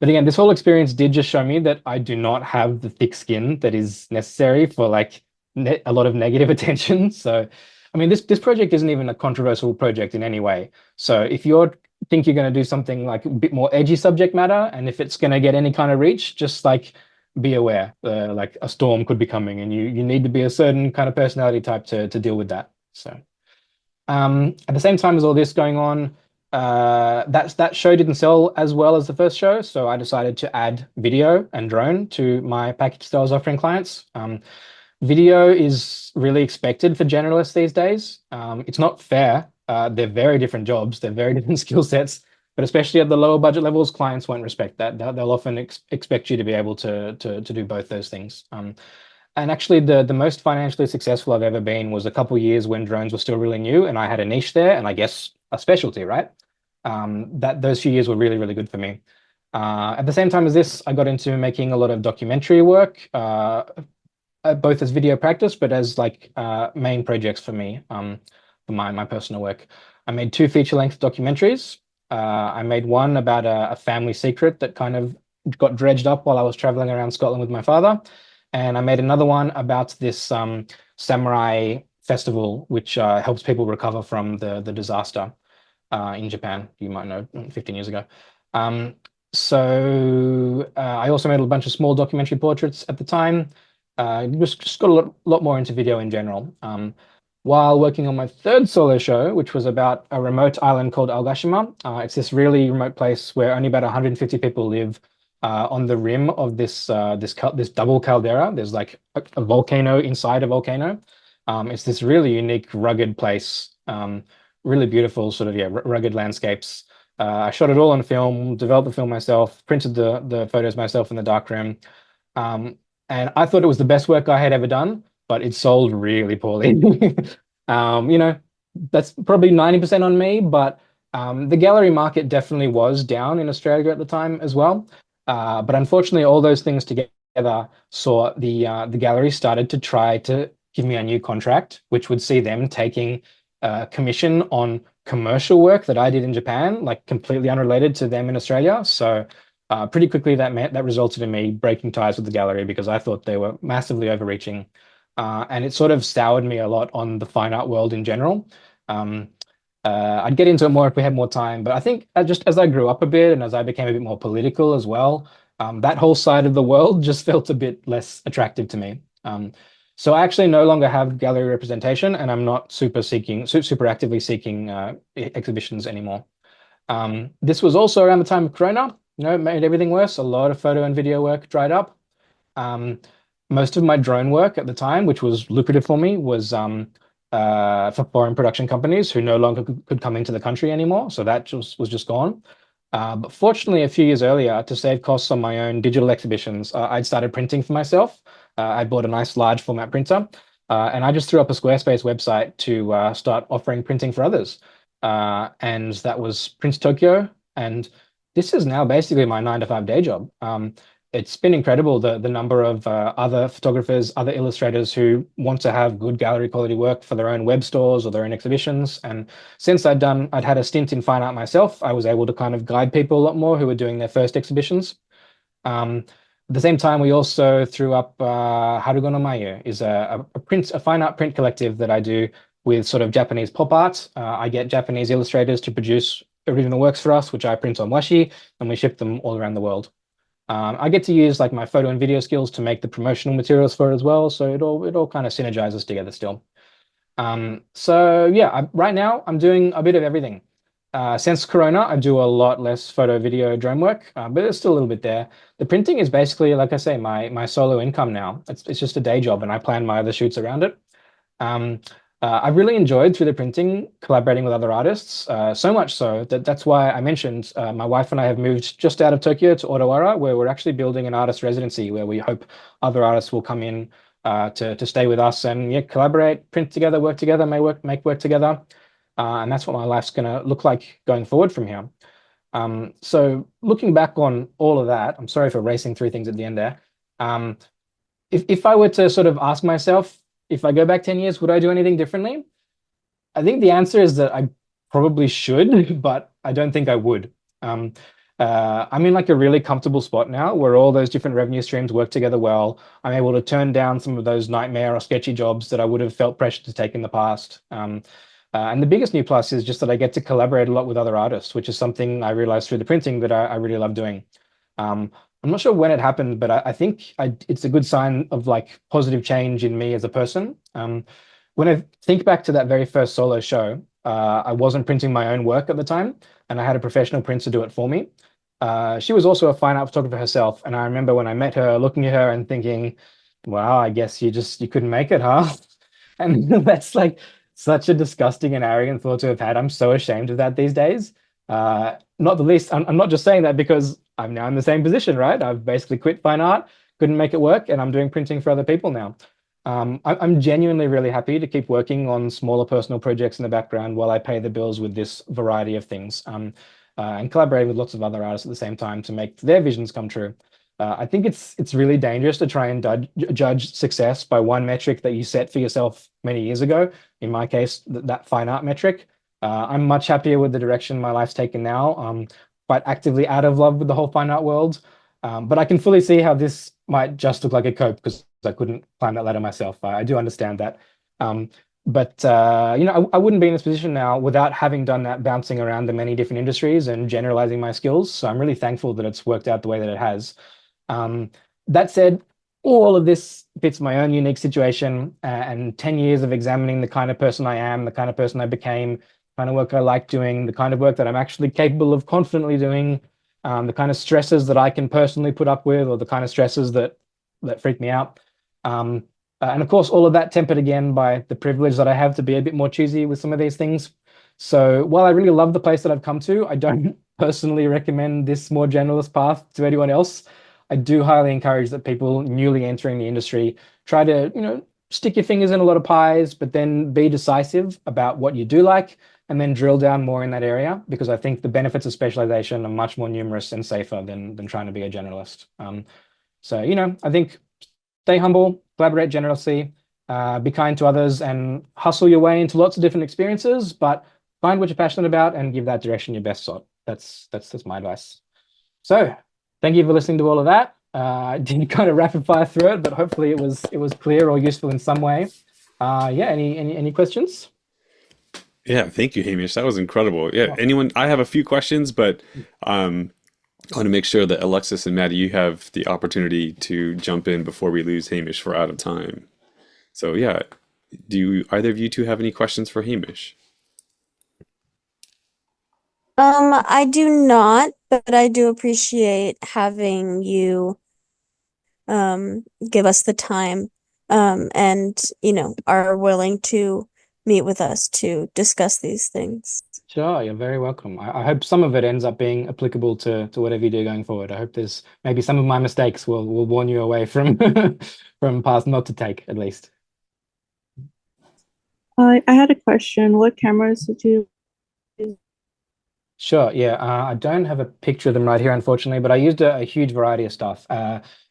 [SPEAKER 2] But again, this whole experience did just show me that I do not have the thick skin that is necessary for like a lot of negative attention. So, I mean, this project isn't even a controversial project in any way. So if you think you're going to do something like a bit more edgy subject matter, and if it's going to get any kind of reach, just like be aware, like a storm could be coming, and you need to be a certain kind of personality type to deal with that. So. At the same time as all this going on, that show didn't sell as well as the first show, so I decided to add video and drone to my package that I was offering clients. Video is really expected for generalists these days. It's not fair. They're very different jobs, they're very different skill sets, but especially at the lower budget levels, clients won't respect that. They'll often expect you to be able to do both those things. And actually, the most financially successful I've ever been was a couple years when drones were still really new, and I had a niche there, and I guess a specialty, right? That those few years were really, really good for me. At the same time as this, I got into making a lot of documentary work, both as video practice, but as like main projects for me, for my personal work. I made two feature-length documentaries. I made one about a family secret that kind of got dredged up while I was traveling around Scotland with my father. And I made another one about this samurai festival, which helps people recover from the disaster in Japan. You might know 15 years ago. Um, I also made a bunch of small documentary portraits at the time. Just got a lot more into video in general. While working on my third solo show, which was about a remote island called Algashima. It's this really remote place where only about 150 people live on the rim of this double caldera. There's like a volcano inside a volcano. It's this really unique, rugged place. Really beautiful, sort of, yeah, rugged landscapes. I shot it all on film, developed the film myself, printed the photos myself in the darkroom. Um, and I thought it was the best work I had ever done, but it sold really poorly. You know, that's probably 90% on me, but the gallery market definitely was down in Australia at the time as well. But unfortunately, all those things together saw the gallery started to try to give me a new contract, which would see them taking commission on commercial work that I did in Japan, like completely unrelated to them in Australia. So pretty quickly that resulted in me breaking ties with the gallery because I thought they were massively overreaching. And it sort of soured me a lot on the fine art world in general. Um, I'd get into it more if we had more time, but I think just as I grew up a bit and as I became a bit more political as well, that whole side of the world just felt a bit less attractive to me. So I actually no longer have gallery representation, and I'm not super actively seeking exhibitions anymore. This was also around the time of Corona. It made everything worse. A lot of photo and video work dried up. Um, Most of my drone work at the time, which was lucrative for me, was for foreign production companies who no longer could come into the country anymore. So that was just gone. But fortunately, a few years earlier, to save costs on my own digital exhibitions, I'd started printing for myself. I bought a nice large format printer, and I just threw up a Squarespace website to start offering printing for others. And that was Print Tokyo. And this is now basically my 9 to 5 day job. It's been incredible the number of other photographers, other illustrators who want to have good gallery quality work for their own web stores or their own exhibitions. And since I'd had a stint in fine art myself, I was able to kind of guide people a lot more who were doing their first exhibitions. At the same time, we also threw up Harugo no Mayu, is a fine art print collective that I do with sort of Japanese pop art. I get Japanese illustrators to produce original works for us, which I print on washi, and we ship them all around the world. I get to use like my photo and video skills to make the promotional materials for it as well, so it all kind of synergizes together still. So yeah, right now I'm doing a bit of everything. Since Corona, I do a lot less photo, video, drone work, but there's still a little bit there. The printing is basically, like I say, my solo income now. It's just a day job, and I plan my other shoots around it. Um, I've really enjoyed through the printing collaborating with other artists, so much so that that's why I mentioned my wife and I have moved just out of Tokyo to Odawara, where we're actually building an artist residency where we hope other artists will come in to stay with us and yeah, collaborate, print together, work together, make work together. And that's what my life's going to look like going forward from here. So looking back on all of that, I'm sorry for racing through things at the end there. Um, if I were to sort of ask myself, if I go back 10 years, would I do anything differently? I think the answer is that I probably should, but I don't think I would. Um, I'm in like a really comfortable spot now where all those different revenue streams work together well. I'm able to turn down some of those nightmare or sketchy jobs that I would have felt pressure to take in the past. And the biggest new plus is just that I get to collaborate a lot with other artists, which is something I realized through the printing that I really love doing. Um, I'm not sure when it happened, but I think it's a good sign of like positive change in me as a person. When I think back to that very first solo show, I wasn't printing my own work at the time, and I had a professional printer do it for me. She was also a fine art photographer herself, and I remember when I met her, looking at her and thinking, "Wow, I guess you couldn't make it, huh?" And that's like such a disgusting and arrogant thought to have had. I'm so ashamed of that these days. Not the least, I'm not just saying that because I'm now in the same position, right? I've basically quit fine art, couldn't make it work, and I'm doing printing for other people now. I'm genuinely really happy to keep working on smaller personal projects in the background while I pay the bills with this variety of things, and collaborating with lots of other artists at the same time to make their visions come true. I think it's really dangerous to try and judge success by one metric that you set for yourself many years ago. In my case, that fine art metric. I'm much happier with the direction my life's taken now. Quite actively out of love with the whole fine art world. But I can fully see how this might just look like a cope because I couldn't climb that ladder myself. I do understand that. Um, But I wouldn't be in this position now without having done that bouncing around the many different industries and generalizing my skills. So I'm really thankful that it's worked out the way that it has. Um, that said, all of this fits my own unique situation and 10 years of examining the kind of person I am, the kind of person I became, the kind of work I like doing, the kind of work that I'm actually capable of confidently doing, the kind of stresses that I can personally put up with, or the kind of stresses that freak me out. Um, and of course, all of that tempered again by the privilege that I have to be a bit more choosy with some of these things. So while I really love the place that I've come to, I don't personally recommend this more generalist path to anyone else. I do highly encourage that people newly entering the industry try to, stick your fingers in a lot of pies, but then be decisive about what you do like and then drill down more in that area because I think the benefits of specialization are much more numerous and safer than trying to be a generalist. So, I think stay humble, collaborate generously, be kind to others, and hustle your way into lots of different experiences, but find what you're passionate about and give that direction your best shot. That's my advice. So, thank you for listening to all of that. I did kind of rapid fire through it, but hopefully it was clear or useful in some way. Yeah. Any questions?
[SPEAKER 1] Yeah, thank you, Hamish. That was incredible. Yeah, anyone? I have a few questions, but I want to make sure that Alexis and Maddie, you have the opportunity to jump in before we lose Hamish for out of time. So yeah, do either of you two have any questions for Hamish?
[SPEAKER 3] I do not, but I do appreciate having you give us the time and are willing to meet with us to discuss these things.
[SPEAKER 2] Sure, you're very welcome. I hope some of it ends up being applicable to whatever you do going forward. I hope there's maybe some of my mistakes will warn you away from from paths not to take, at least.
[SPEAKER 4] I had a question. What cameras did you use?
[SPEAKER 2] Sure, yeah. I don't have a picture of them right here, unfortunately, but I used a huge variety of stuff.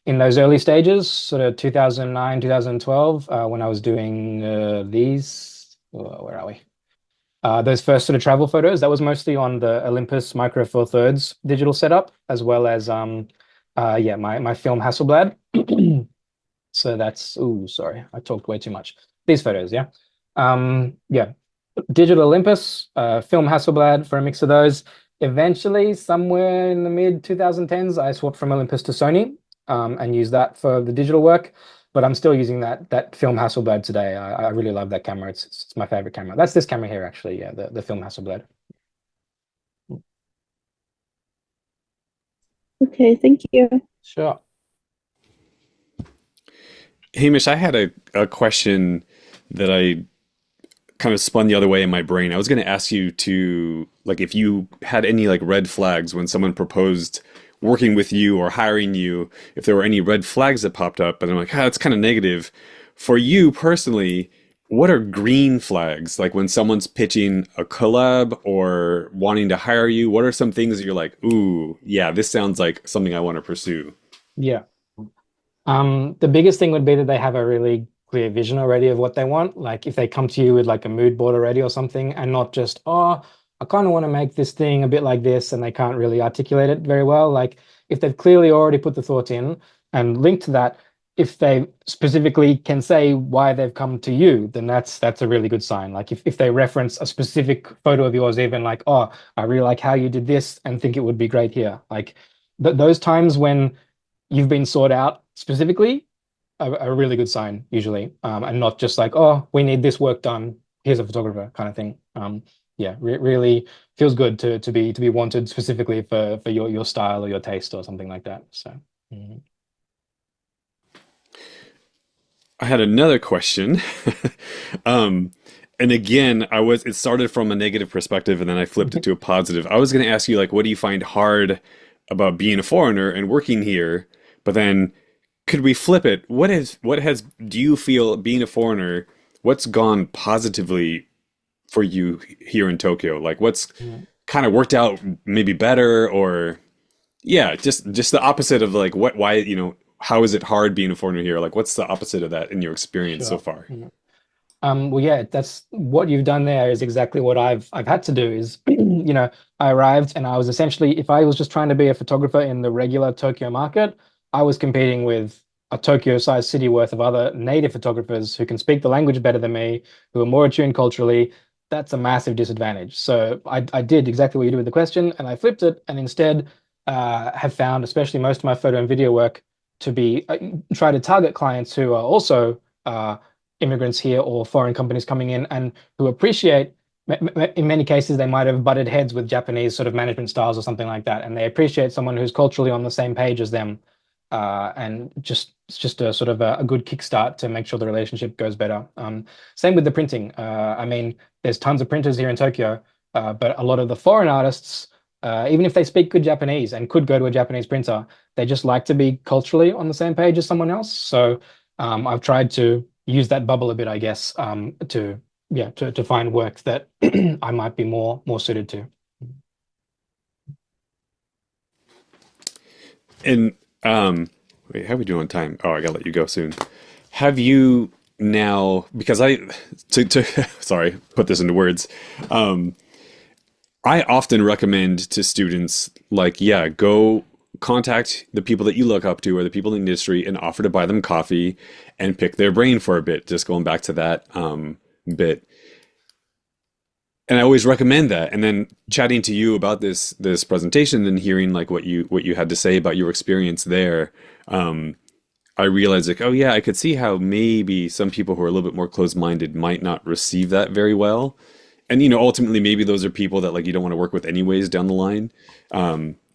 [SPEAKER 2] In those early stages, sort of 2009, 2012, when I was doing where are we? Those first sort of travel photos, that was mostly on the Olympus Micro Four Thirds digital setup, as well as yeah, my film Hasselblad. So that's, ooh, sorry, I talked way too much. These photos, yeah. Yeah, digital Olympus, film Hasselblad for a mix of those. Eventually, somewhere in the mid 2010s, I swapped from Olympus to Sony and used that for the digital work. But I'm still using that film Hasselblad today. I really love that camera. It's my favorite camera. That's this camera here, actually. Yeah, the film Hasselblad.
[SPEAKER 4] Okay, thank you.
[SPEAKER 2] Sure.
[SPEAKER 1] Hamish, I had a question that I kind of spun the other way in my brain. I was going to ask you to, like, if you had any like red flags when someone proposed working with you or hiring you, if there were any red flags that popped up, but I'm like, that's kind of negative. For you personally, what are green flags? Like when someone's pitching a collab or wanting to hire you, what are some things that you're like, ooh, yeah, this sounds like something I want to pursue?
[SPEAKER 2] Yeah. The biggest thing would be that they have a really clear vision already of what they want. Like if they come to you with like a mood board already or something, and not just, oh, I kind of want to make this thing a bit like this, and they can't really articulate it very well. Like if they've clearly already put the thought in and linked to that, if they specifically can say why they've come to you, then that's a really good sign. Like if they reference a specific photo of yours, even like, oh, I really like how you did this and think it would be great here. Like th those times when you've been sought out specifically, a really good sign usually, and not just like, oh, we need this work done. Here's a photographer kind of thing. Yeah, really feels good to be wanted specifically for your style or your taste or something like that. So, mhm.
[SPEAKER 1] I had another question. um, and again, it started from a negative perspective and then I flipped it to a positive. I was going to ask you, like, what do you find hard about being a foreigner and working here? But then could we flip it? Do you feel being a foreigner, what's gone positively for you here in Tokyo? Like, what's
[SPEAKER 2] Yeah.
[SPEAKER 1] kind of worked out maybe better or yeah, just the opposite of like why, how is it hard being a foreigner here? Like, what's the opposite of that in your experience so
[SPEAKER 2] Sure.
[SPEAKER 1] far?
[SPEAKER 2] Yeah. Well, yeah, that's what you've done there is exactly what I've had to do is, I arrived and I was essentially, if I was just trying to be a photographer in the regular Tokyo market, I was competing with a Tokyo-sized city worth of other native photographers who can speak the language better than me, who are more attuned culturally, that's a massive disadvantage. So I did exactly what you did with the question, and I flipped it, and instead have found, especially most of my photo and video work, to be try to target clients who are also immigrants here or foreign companies coming in and who appreciate. In many cases, they might have butted heads with Japanese sort of management styles or something like that, and they appreciate someone who's culturally on the same page as them, and it's just a sort of a good kickstart to make sure the relationship goes better. Same with the printing. I mean, there's tons of printers here in Tokyo, but a lot of the foreign artists, even if they speak good Japanese and could go to a Japanese printer, they just like to be culturally on the same page as someone else. So I've tried to use that bubble a bit, I guess, to find work that I might be more suited to.
[SPEAKER 1] And wait, how are we doing on time? Oh, I gotta let you go soon. Have you now, because to sorry, put this into words. I often recommend to students, like, yeah, go contact the people that you look up to or the people in the industry and offer to buy them coffee and pick their brain for a bit. Just going back to that bit. And I always recommend that. And then chatting to you about this presentation and hearing like what you had to say about your experience there, I realized like, oh yeah, I could see how maybe some people who are a little bit more closed-minded might not receive that very well. And ultimately maybe those are people that like you don't want to work with anyways down the line.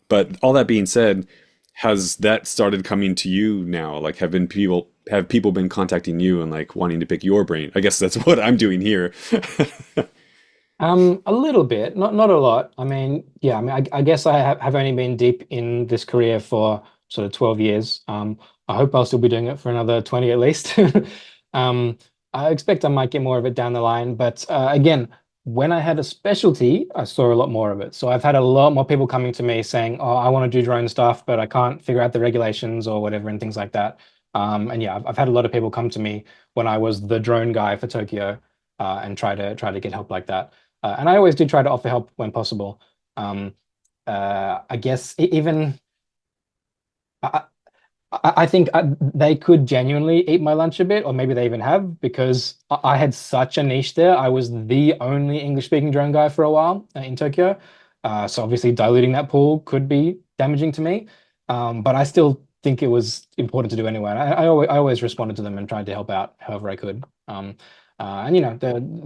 [SPEAKER 1] But all that being said, has that started coming to you now? Like have people been contacting you and like wanting to pick your brain? I guess that's what I'm doing here.
[SPEAKER 2] A little bit, not a lot. I mean, yeah, I mean, I guess I have only been deep in this career for sort of 12 years. I hope I'll still be doing it for another 20 at least. Um, I expect I might get more of it down the line, but again, when I had a specialty, I saw a lot more of it. So I've had a lot more people coming to me saying, "Oh, I want to do drone stuff, but I can't figure out the regulations or whatever and things like that." And yeah, I've had a lot of people come to me when I was the drone guy for Tokyo, and try to get help like that. And I always do try to offer help when possible. Um, I guess even I, I think they could genuinely eat my lunch a bit, or maybe they even have, because I had such a niche there. I was the only English-speaking drone guy for a while in Tokyo. So obviously diluting that pool could be damaging to me. But I still think it was important to do anyway. I always responded to them and tried to help out however I could. And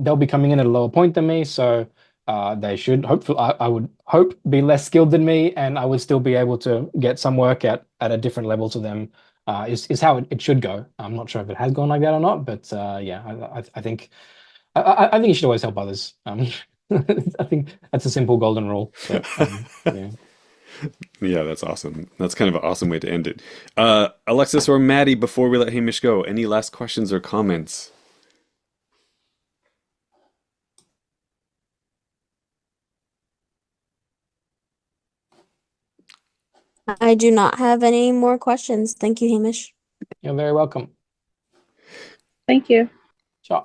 [SPEAKER 2] they'll be coming in at a lower point than me, so they should hopefully I would hope be less skilled than me, and I would still be able to get some work at a different level to them. Is how it should go. I'm not sure if it has gone like that or not, but yeah, I think I think you should always help others. I think that's a simple golden rule. But, yeah.
[SPEAKER 1] Yeah, that's awesome. That's kind of an awesome way to end it. Alexis or Maddie, before we let Hamish go, any last questions or comments?
[SPEAKER 3] I do not have any more questions. Thank you, Hamish.
[SPEAKER 2] You're very welcome.
[SPEAKER 4] Thank you.
[SPEAKER 2] Sure.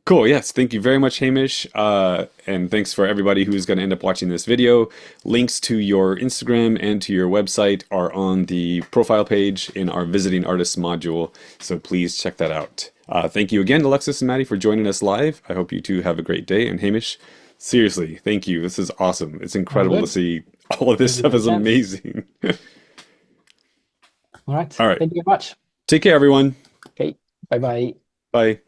[SPEAKER 1] Cool. Yes. Thank you very much, Hamish. And thanks for everybody who's going to end up watching this video. Links to your Instagram and to your website are on the profile page in our Visiting Artists module. So please check that out. Thank you again, Alexis and Maddie, for joining us live. I hope you two have a great day. And Hamish, seriously, thank you. This is awesome. It's incredible to see all of this stuff is amazing.
[SPEAKER 2] All right.
[SPEAKER 1] All right.
[SPEAKER 2] Thank you very much.
[SPEAKER 1] Take care, everyone.
[SPEAKER 2] Okay. Bye-bye.
[SPEAKER 1] Bye.